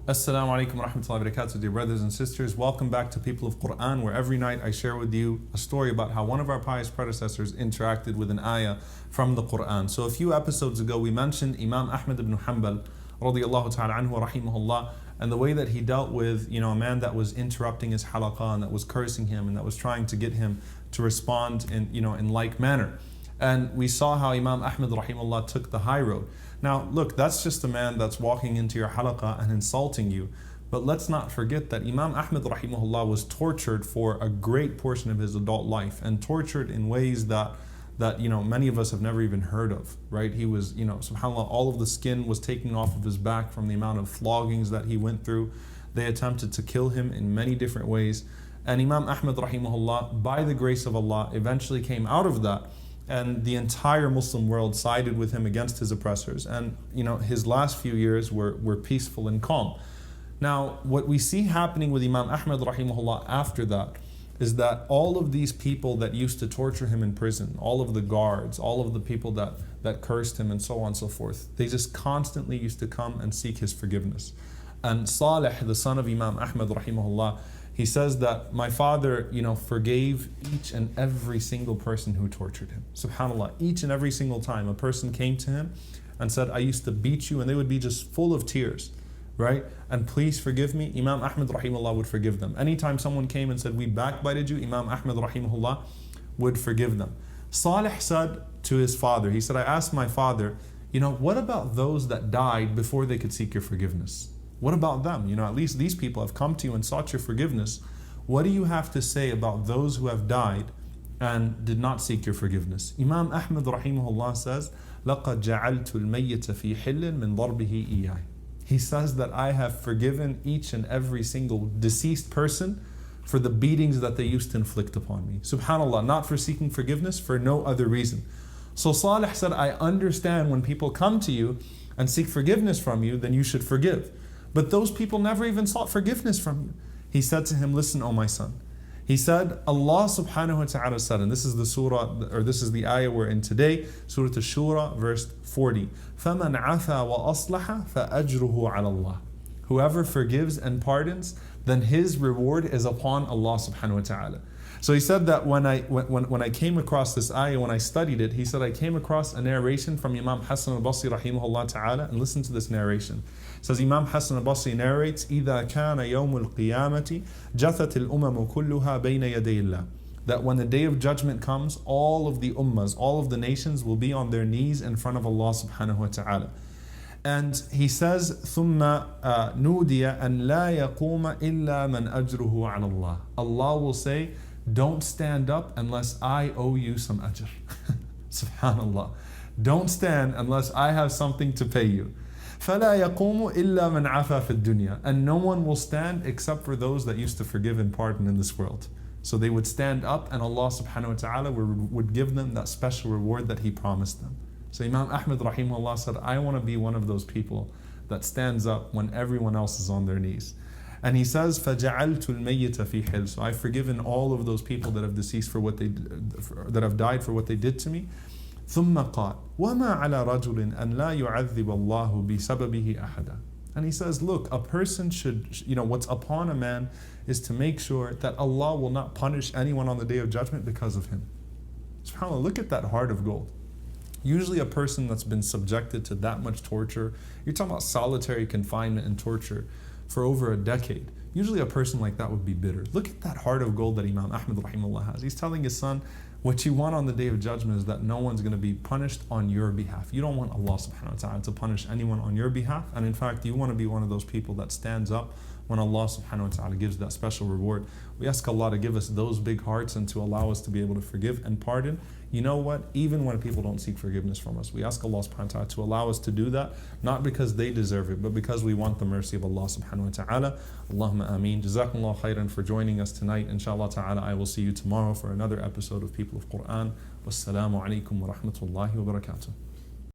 Assalamu alaikum wa rahmatullahi wa barakatuh, dear brothers and sisters. Welcome back to People of Quran, where every night I share with you a story about how one of our pious predecessors interacted with an ayah from the Quran. So a few episodes ago we mentioned Imam Ahmad ibn Hanbal radiyallahu ta'ala anhu wa rahimahullah, and the way that he dealt with a man that was interrupting his halaqah and that was cursing him and that was trying to get him to respond in like manner. And we saw how Imam Ahmad rahimahullah took the high road. Now look, that's just a man that's walking into your halaqah and insulting you. But let's not forget that Imam Ahmad rahimahullah was tortured for a great portion of his adult life, and tortured in ways that many of us have never even heard of, right? He was, subhanAllah, all of the skin was taken off of his back from the amount of floggings that he went through. They attempted to kill him in many different ways. And Imam Ahmad rahimahullah, by the grace of Allah, eventually came out of that. And the entire Muslim world sided with him against his oppressors. And his last few years were peaceful and calm. Now, what we see happening with Imam Ahmad rahimahullah after that is that all of these people that used to torture him in prison, all of the guards, all of the people that cursed him and so on and so forth, they just constantly used to come and seek his forgiveness. And Salih, the son of Imam Ahmad rahimahullah, he says that my father, forgave each and every single person who tortured him. SubhanAllah, each and every single time a person came to him and said, I used to beat you, and they would be just full of tears, right? And please forgive me. Imam Ahmad rahimahullah would forgive them. Anytime someone came and said, we backbited you, Imam Ahmad rahimahullah would forgive them. Salih said to his father, he said, I asked my father, what about those that died before they could seek your forgiveness? What about them? At least these people have come to you and sought your forgiveness. What do you have to say about those who have died and did not seek your forgiveness? Imam Ahmad rahimahullah says, لَقَدْ جَعَلْتُ الْمَيِّتَ فِي حِلٍّ مِّن ضَرْبِهِ إِيَّاهِ. He says that I have forgiven each and every single deceased person for the beatings that they used to inflict upon me. SubhanAllah, not for seeking forgiveness, for no other reason. So Salih said, I understand when people come to you and seek forgiveness from you, then you should forgive. But those people never even sought forgiveness from you. He said to him, listen, O my son. He said, Allah subhanahu wa ta'ala said, and this is the surah, or this is the ayah we're in today, Surah Al-Shura, verse 40. فَمَنْ عَفَى وَأَصْلَحَ فَأَجْرُهُ عَلَى اللَّهِ. Whoever forgives and pardons, then his reward is upon Allah subhanahu wa ta'ala. So he said that when I came across this ayah, when I studied it, he said I came across a narration from Imam Hassan al-Basri rahimahullah ta'ala, and listen to this narration. It says Imam Hassan al-Basri narrates, إِذَا كَانَ يَوْمُ الْقِيَامَةِ جَثَتِ الْأُمَمُ كُلُّهَا بَيْنَ يَدَيِ اللَّهِ. That when the day of judgment comes, all of the ummahs, all of the nations will be on their knees in front of Allah subhanahu wa ta'ala. And he says, ثُمَّ نُودِيَ أَنْ لَا يَقُومَ إِلَّا مَنْ أَجْرُهُ عَلَى اللَّهِ. Allah will say, don't stand up unless I owe you some ajr. Subhanallah. Don't stand unless I have something to pay you. فَلَا يَقُومُ إِلَّا مَنْ عَفَى فِي الدُّنْيَا. And no one will stand except for those that used to forgive and pardon in this world. So they would stand up, and Allah subhanahu wa ta'ala would give them that special reward that He promised them. So Imam Ahmad rahimahullah said, I want to be one of those people that stands up when everyone else is on their knees. And he says, فَجَعَلْتُ الْمَيِّتَ فِي حِلٍّ. So I've forgiven all of those people that have deceased for what that have died for what they did to me. ثُمَّ قَالَ وَمَا عَلَى رَجُلٍ أَنْ لَا يُعَذِّبَ اللَّهُ بِسَبَبِهِ أَحَدًا. And he says, look, a person should, what's upon a man is to make sure that Allah will not punish anyone on the Day of Judgment because of him. SubhanAllah, look at that heart of gold. Usually a person that's been subjected to that much torture, you're talking about solitary confinement and torture for over a decade. Usually a person like that would be bitter. Look at that heart of gold that Imam Ahmad rahimahullah has. He's telling his son, what you want on the Day of Judgment is that no one's going to be punished on your behalf. You don't want Allah subhanahu wa ta'ala to punish anyone on your behalf. And in fact, you want to be one of those people that stands up when Allah subhanahu wa ta'ala gives that special reward. We ask Allah to give us those big hearts and to allow us to be able to forgive and pardon. You know what? Even when people don't seek forgiveness from us, we ask Allah subhanahu wa ta'ala to allow us to do that, not because they deserve it, but because we want the mercy of Allah subhanahu wa ta'ala. Allahumma ameen. Jazakumullah khairan for joining us tonight. Inshallah ta'ala, I will see you tomorrow for another episode of People of Quran. Wassalamu alaikum wa rahmatullahi wa barakatuh.